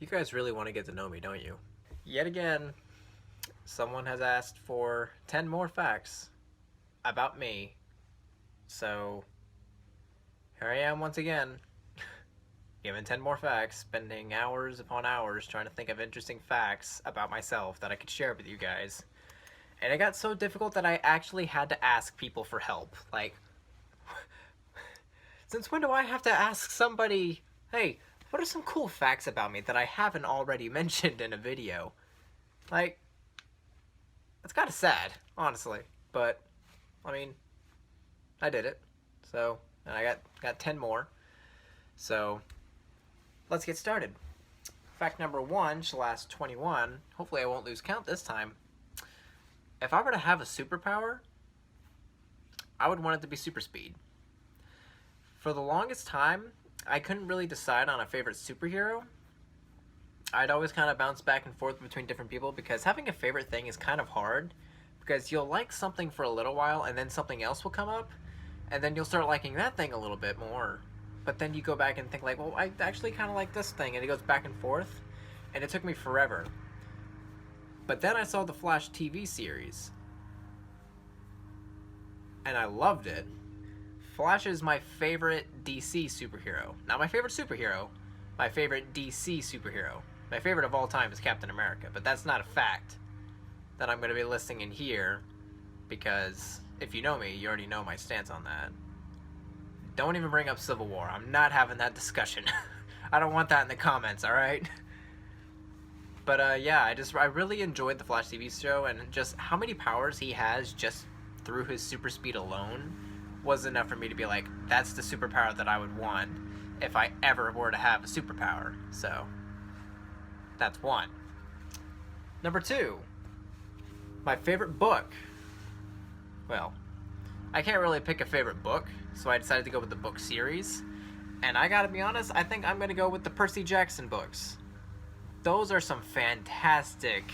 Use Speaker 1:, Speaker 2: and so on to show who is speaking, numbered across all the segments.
Speaker 1: You guys really want to get to know me, don't you? Yet again, someone has asked for 10 more facts about me. So, here I am once again, given 10 more facts, spending hours upon hours trying to think of interesting facts about myself that I could share with you guys. And it got so difficult that I actually had to ask people for help. Like, since when do I have to ask somebody, hey, what are some cool facts about me that I haven't already mentioned in a video? Like, it's kind of sad, honestly. But, I mean, I did it. So, and I got 10 more. So, let's get started. Fact number 1 shall last 21. Hopefully I won't lose count this time. If I were to have a superpower, I would want it to be super speed. For the longest time, I couldn't really decide on a favorite superhero. I'd always kind of bounce back and forth between different people because having a favorite thing is kind of hard, because you'll like something for a little while and then something else will come up and then you'll start liking that thing a little bit more. But then you go back and think like, well, I actually kind of like this thing, and it goes back and forth, and it took me forever. But then I saw the Flash TV series, and I loved it. Flash is my favorite DC superhero. Not my favorite superhero, my favorite DC superhero. My favorite of all time is Captain America, but that's not a fact that I'm going to be listing in here, because if you know me, you already know my stance on that. Don't even bring up Civil War. I'm not having that discussion. I don't want that in the comments, alright? But yeah, I really enjoyed the Flash TV show, and just how many powers he has just through his super speed alone was enough for me to be like, that's the superpower that I would want if I ever were to have a superpower. So, that's 1. Number 2, my favorite book. Well, I can't really pick a favorite book, so I decided to go with the book series. And I gotta be honest, I think I'm gonna go with the Percy Jackson books. Those are some fantastic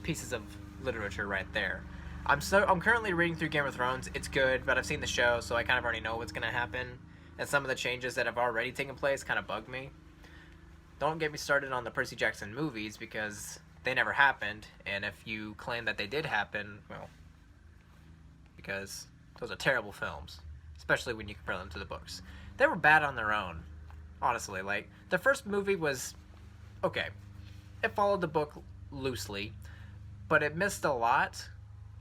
Speaker 1: pieces of literature right there. I'm currently reading through Game of Thrones. It's good, but I've seen the show, so I kind of already know what's gonna happen. And some of the changes that have already taken place kind of bug me. Don't get me started on the Percy Jackson movies, because they never happened. And if you claim that they did happen, well, because those are terrible films, especially when you compare them to the books. They were bad on their own, honestly. Like, the first movie was okay. It followed the book loosely, but it missed a lot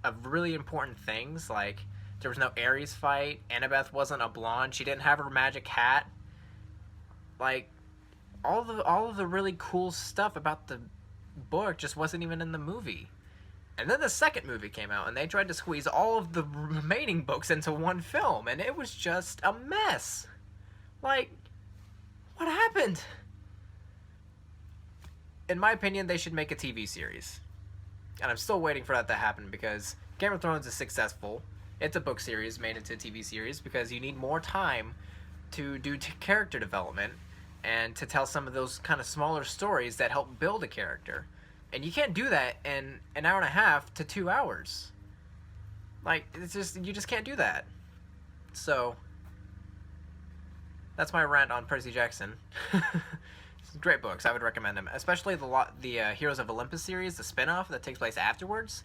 Speaker 1: of really important things. Like, there was no Ares fight. Annabeth wasn't a blonde. She didn't have her magic hat. Like, all of the really cool stuff about the book just wasn't even in the movie. And then the second movie came out, and they tried to squeeze all of the remaining books into one film, and it was just a mess. Like, what happened? In my opinion, they should make a TV series. And I'm still waiting for that to happen, because Game of Thrones is successful. It's a book series made into a TV series, because you need more time to do character development and to tell some of those kind of smaller stories that help build a character. And you can't do that in an hour and a half to 2 hours. Like, it's just, you just can't do that. So, that's my rant on Percy Jackson. Great books, I would recommend them. Especially the Heroes of Olympus series, the spin-off that takes place afterwards.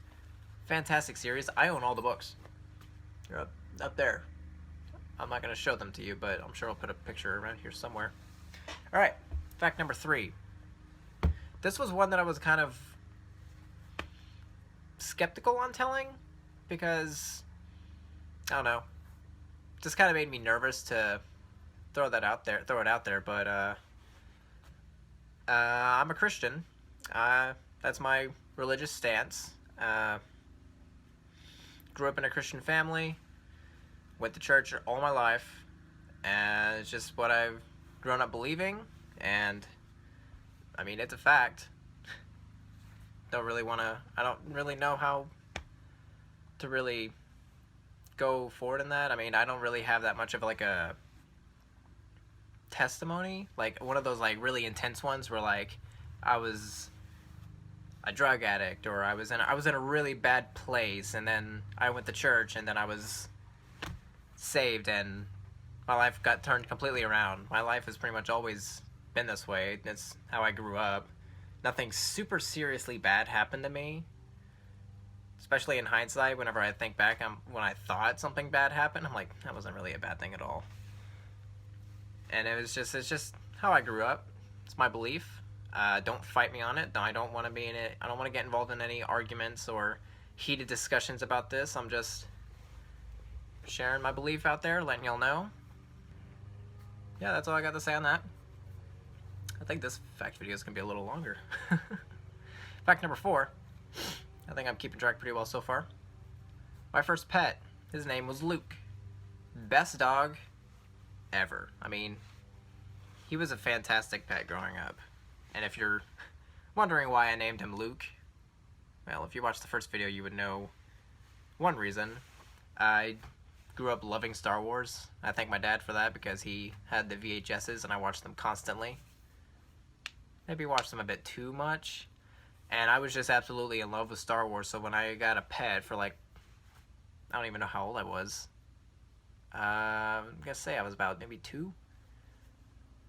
Speaker 1: Fantastic series. I own all the books. They're up there. I'm not going to show them to you, but I'm sure I'll put a picture around here somewhere. Alright, fact number 3. This was one that I was kind of skeptical on telling, because, I don't know, just kind of made me nervous to throw it out there, but I'm a Christian. That's my religious stance. Grew up in a Christian family, went to church all my life, and it's just what I've grown up believing, and I mean, it's a fact. I don't really know how to really go forward in that. I mean, I don't really have that much of like a testimony, like one of those like really intense ones where like I was a drug addict, or I was in a really bad place, and then I went to church, and then I was saved, and my life got turned completely around. My life has pretty much always been this way. It's how I grew up. nothing super seriously bad happened to me. Especially in hindsight, whenever I think back on when I thought something bad happened, I'm like, that wasn't really a bad thing at all. And it's just how I grew up. It's my belief. Don't fight me on it. I don't want to be in it. I don't want to get involved in any arguments or heated discussions about this. I'm just sharing my belief out there, letting y'all know. Yeah, that's all I got to say on that. I think this fact video is going to be a little longer. Fact number 4. I think I'm keeping track pretty well so far. My first pet, his name was Luke. Best dog ever. I mean, he was a fantastic pet growing up. And if you're wondering why I named him Luke, well, if you watched the first video, you would know one reason. I grew up loving Star Wars. I thank my dad for that because he had the VHSs and I watched them constantly. Maybe watched them a bit too much. And I was just absolutely in love with Star Wars, so when I got a pet for like, I don't even know how old I was. I'm gonna say I was about maybe 2.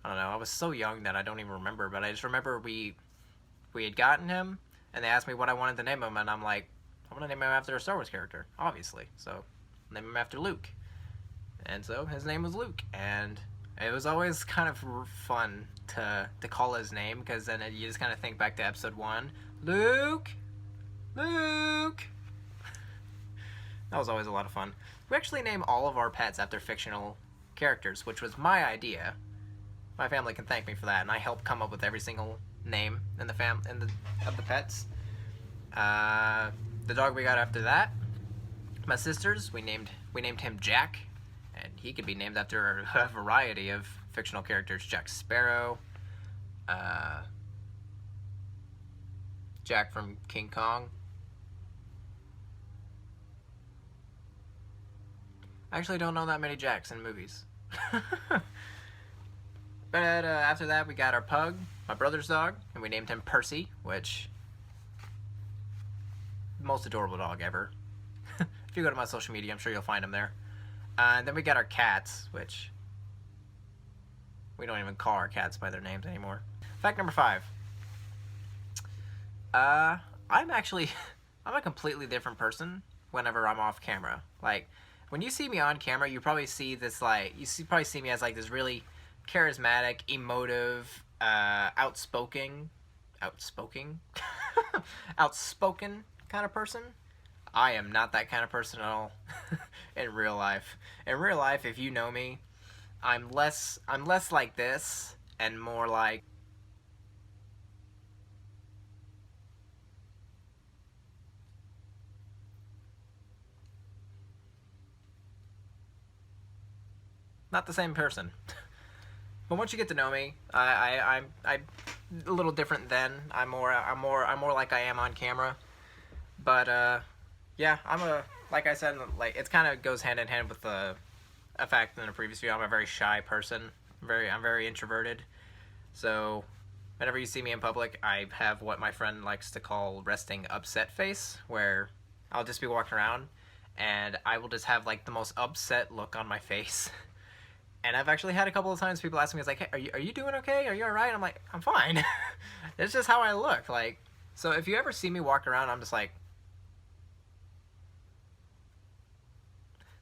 Speaker 1: I don't know, I was so young that I don't even remember, but I just remember we had gotten him, and they asked me what I wanted to name him, and I'm like, I want to name him after a Star Wars character, obviously, so name him after Luke. And so his name was Luke, and it was always kind of fun to call his name, because then you just kind of think back to episode 1. Luke! Luke! That was always a lot of fun. We actually name all of our pets after fictional characters, which was my idea. My family can thank me for that, and I helped come up with every single name in the of the pets. The dog we got after that, my sister's, we named him Jack, and he could be named after a variety of fictional characters. Jack Sparrow, Jack from King Kong. I actually don't know that many Jacks in movies. But after that, we got our pug, my brother's dog, and we named him Percy, which, most adorable dog ever. If you go to my social media, I'm sure you'll find him there. And then we got our cats, which we don't even call our cats by their names anymore. Fact number 5. I'm a completely different person whenever I'm off camera. Like, when you see me on camera, you probably see this, like, probably see me as, like, this really charismatic, emotive, outspoken kind of person. I am not that kind of person at all in real life. In real life, if you know me, I'm less like this and more like not the same person. But once you get to know me, I'm a little different then. I'm more like I am on camera. But yeah, like I said, like it kind of goes hand in hand with a fact in the previous video. I'm a very shy person. I'm very introverted. So whenever you see me in public, I have what my friend likes to call resting upset face, where I'll just be walking around and I will just have like the most upset look on my face. And I've actually had a couple of times people ask me, it's like, hey, are you doing okay? Are you alright? I'm like, I'm fine. It's just how I look. Like, so if you ever see me walk around, I'm just like,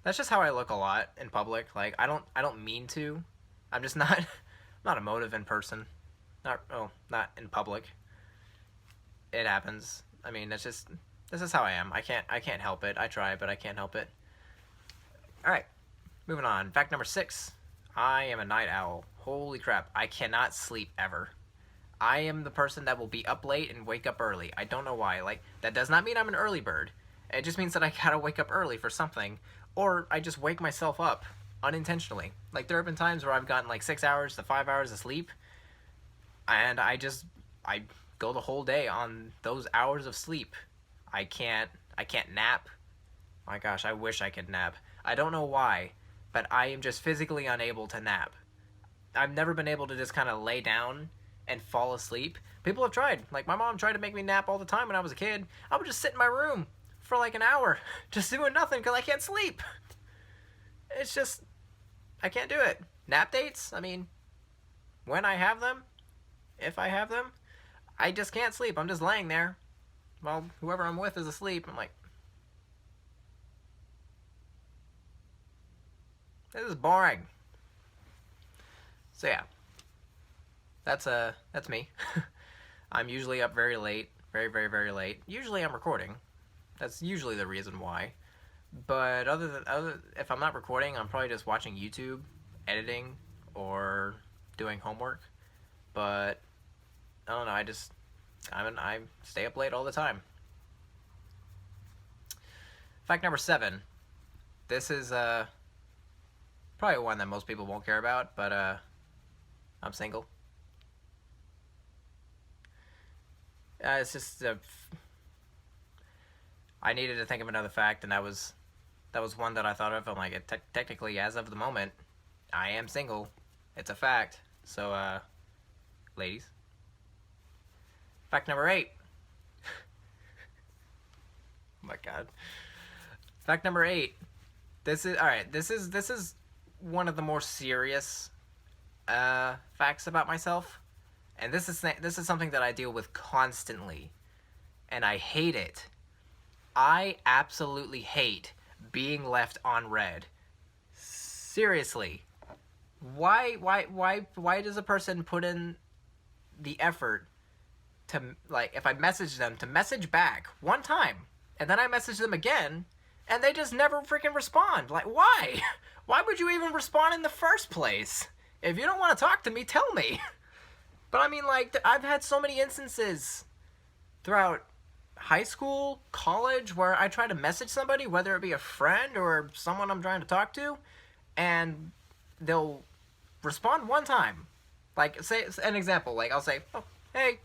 Speaker 1: that's just how I look a lot in public. Like, I don't mean to. I'm just not, not emotive in person. Not in public. It happens. I mean, this is how I am. I can't help it. I try, but I can't help it. Alright, moving on. Fact number 6. I am a night owl. Holy crap. I cannot sleep ever. I am the person that will be up late and wake up early. I don't know why. Like, that does not mean I'm an early bird. It just means that I gotta wake up early for something. Or I just wake myself up unintentionally. Like, there have been times where I've gotten like 6 hours to 5 hours of sleep. And I go the whole day on those hours of sleep. I can't nap. My gosh, I wish I could nap. I don't know why, but I am just physically unable to nap. I've never been able to just kind of lay down and fall asleep. People have tried. Like, my mom tried to make me nap all the time when I was a kid. I would just sit in my room for like an hour, just doing nothing because I can't sleep. It's just, I can't do it. Nap dates, I mean, when I have them, if I have them, I just can't sleep. I'm just laying there. Well, whoever I'm with is asleep. I'm like, this is boring. So yeah, that's me. I'm usually up very late, very very very late. Usually I'm recording. That's usually the reason why. But if I'm not recording, I'm probably just watching YouTube, editing, or doing homework. But I don't know. I stay up late all the time. Fact number 7. This is probably one that most people won't care about, but I'm single. It's just I needed to think of another fact, and that was one that I thought of. I'm like, technically, as of the moment, I am single. It's a fact. So, ladies. Fact number 8. Oh my god. Fact number 8. This is alright. This is one of the more serious facts about myself, and this is something that I deal with constantly, and I hate it. I absolutely hate being left on red. Seriously. Why does a person put in the effort to, like, if I message them, to message back one time, and then I message them again, and they just never freaking respond? Like, why? Why would you even respond in the first place? If you don't want to talk to me, tell me. But I mean, like, I've had so many instances throughout high school, college, where I try to message somebody, whether it be a friend or someone I'm trying to talk to, and they'll respond one time. Like, say, an example, like, I'll say, oh, hey,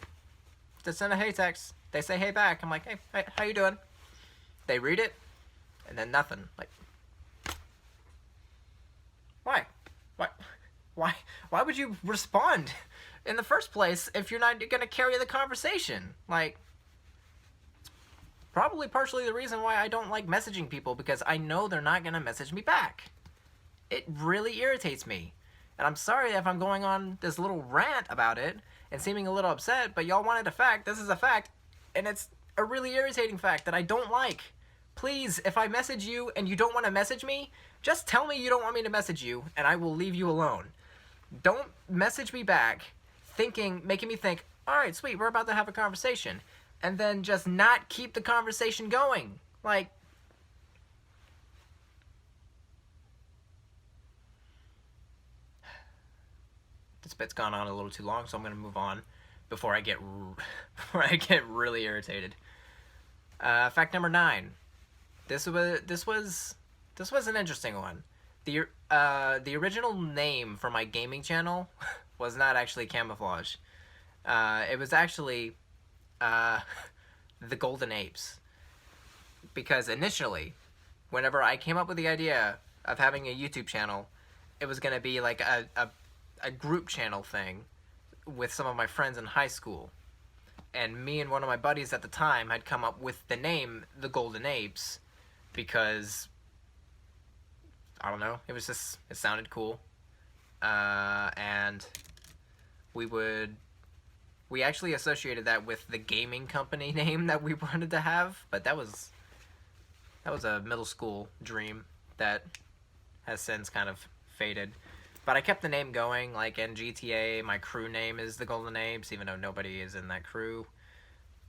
Speaker 1: just send a hey text. They say hey back. I'm like, hey, how you doing? They read it, and then nothing. Like, why? Why would you respond in the first place if you're not going to carry the conversation? Like, probably partially the reason why I don't like messaging people, because I know they're not going to message me back. It really irritates me. And I'm sorry if I'm going on this little rant about it and seeming a little upset, but y'all wanted a fact. This is a fact, and it's a really irritating fact that I don't like. Please, if I message you and you don't want to message me, just tell me you don't want me to message you, and I will leave you alone. Don't message me back making me think, alright, sweet, we're about to have a conversation, and then just not keep the conversation going. Like, this bit's gone on a little too long, so I'm gonna move on before I get really irritated. Fact number 9. This was an interesting one. The original name for my gaming channel was not actually Camouflage. It was actually the Golden Apes. Because initially, whenever I came up with the idea of having a YouTube channel, it was going to be like a group channel thing with some of my friends in high school. And me and one of my buddies at the time had come up with the name The Golden Apes because, I don't know, it sounded cool. And we actually associated that with the gaming company name that we wanted to have, but that was a middle school dream that has since kind of faded. But I kept the name going. Like in GTA, my crew name is the Golden Apes, even though nobody is in that crew.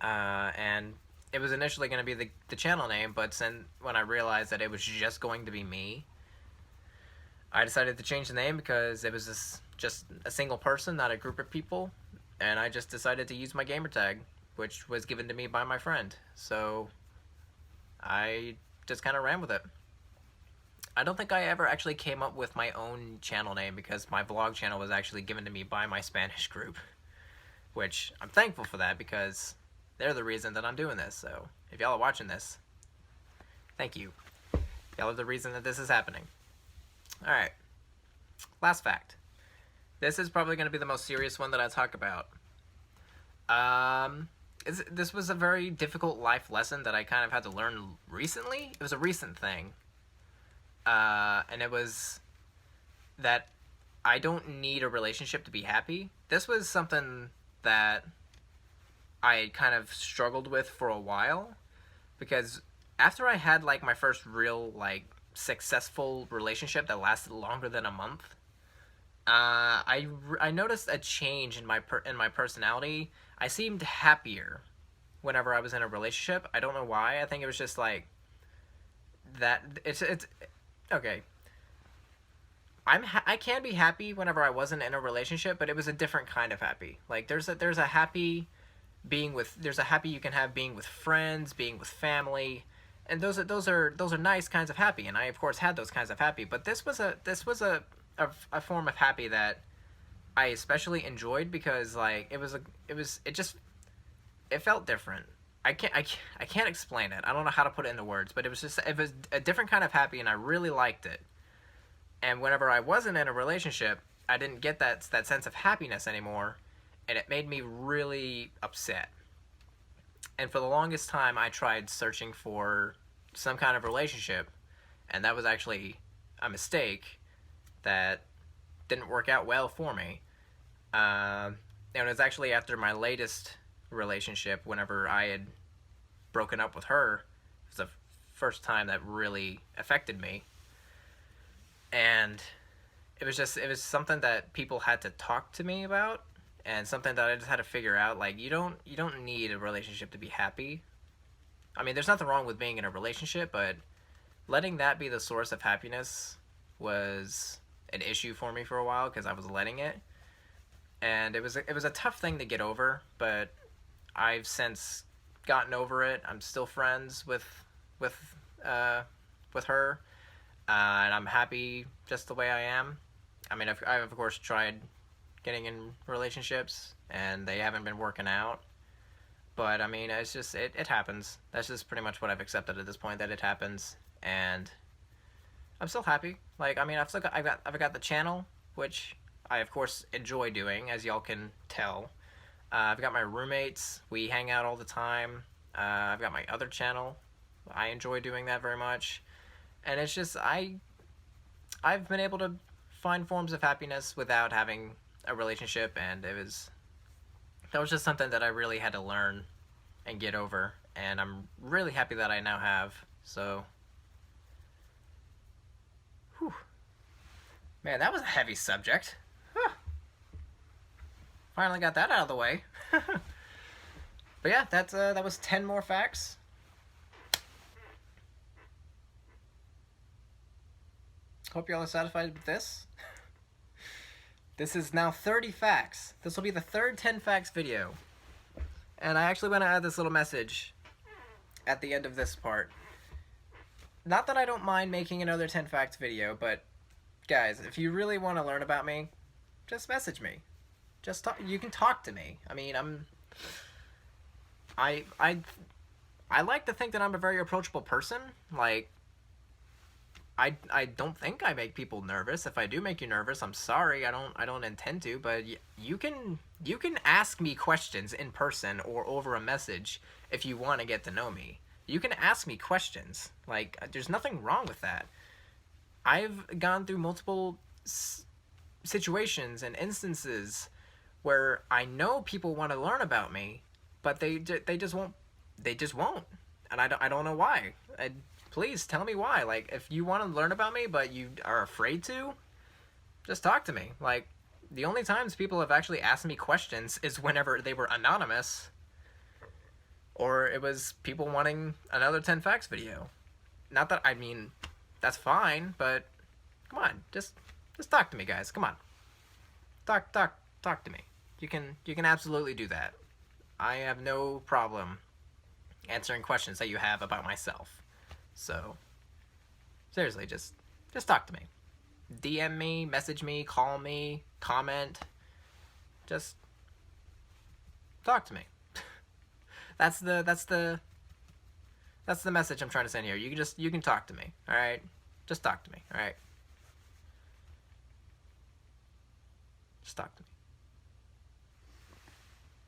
Speaker 1: And it was initially going to be the channel name, but when I realized that it was just going to be me, I decided to change the name because it was just a single person, not a group of people. And I just decided to use my gamer tag, which was given to me by my friend. So I just kind of ran with it. I don't think I ever actually came up with my own channel name because my vlog channel was actually given to me by my Spanish group, which I'm thankful for that because they're the reason that I'm doing this. So if y'all are watching this, thank you. Y'all are the reason that this is happening. Alright, last fact. This is probably going to be the most serious one that I talk about. This was a very difficult life lesson that I kind of had to learn recently. It was a recent thing. And it was that I don't need a relationship to be happy. This was something that I kind of struggled with for a while, because after I had like my first real like successful relationship that lasted longer than a month, I noticed a change in my personality. I seemed happier whenever I was in a relationship. I don't know why. I think it was just like that. It's okay. I can be happy whenever I wasn't in a relationship, but it was a different kind of happy. Like there's a happy there's a happy you can have being with friends, being with family, and those are nice kinds of happy. And I of course had those kinds of happy, but this was a form of happy that I especially enjoyed, because like it felt different. I can't explain it. I don't know how to put it into words, but it was a different kind of happy, and I really liked it. And whenever I wasn't in a relationship, I didn't get that sense of happiness anymore, and it made me really upset. And for the longest time, I tried searching for some kind of relationship, and that was actually a mistake that didn't work out well for me. And it was actually after my latest relationship, whenever I had broken up with her. It was the first time that really affected me. And it was something that people had to talk to me about, and something that I just had to figure out. Like, you don't need a relationship to be happy. I mean, there's nothing wrong with being in a relationship, but letting that be the source of happiness was an issue for me for a while, because I was letting it. And it was a tough thing to get over, but I've since gotten over it. I'm still friends with uh, with her, and I'm happy just the way I am. I mean, I've of course tried getting in relationships, and they haven't been working out. But I mean, it's just it happens. That's just pretty much what I've accepted at this point, that it happens, and I'm still happy. Like, I mean, I've got the channel, which I of course enjoy doing, as y'all can tell. I've got my roommates. We hang out all the time. I've got my other channel. I enjoy doing that very much, and it's just I've been able to find forms of happiness without having a relationship, and that was just something that I really had to learn and get over, and I'm really happy that I now have. So, whew. Man, that was a heavy subject. Huh. Finally got that out of the way. But yeah, that was 10 more facts. Hope y'all are satisfied with this. This is now 30 facts. This will be the third 10 facts video. And I actually want to add this little message at the end of this part. Not that I don't mind making another 10 facts video, but guys, if you really want to learn about me, just message me. Just talk. You can talk to me. I mean, I like to think that I'm a very approachable person. Like, I don't think I make people nervous. If I do make you nervous, I'm sorry. I don't intend to, but you can ask me questions in person or over a message if you want to get to know me. You can ask me questions. Like, there's nothing wrong with that. I've gone through multiple situations and instances where I know people want to learn about me, but they just won't. They just won't, and I don't know why. Please tell me why. Like, if you want to learn about me but you are afraid to, just talk to me. Like, the only times people have actually asked me questions is whenever they were anonymous, or it was people wanting another 10 facts video. Not that, I mean, that's fine, but come on, just talk to me, guys. Come on. Talk to me. You can absolutely do that. I have no problem answering questions that you have about myself. So, seriously, just talk to me. DM me, message me, call me, comment. Just talk to me. That's the message I'm trying to send here. You can talk to me. All right? Just talk to me. All right? Just talk to me.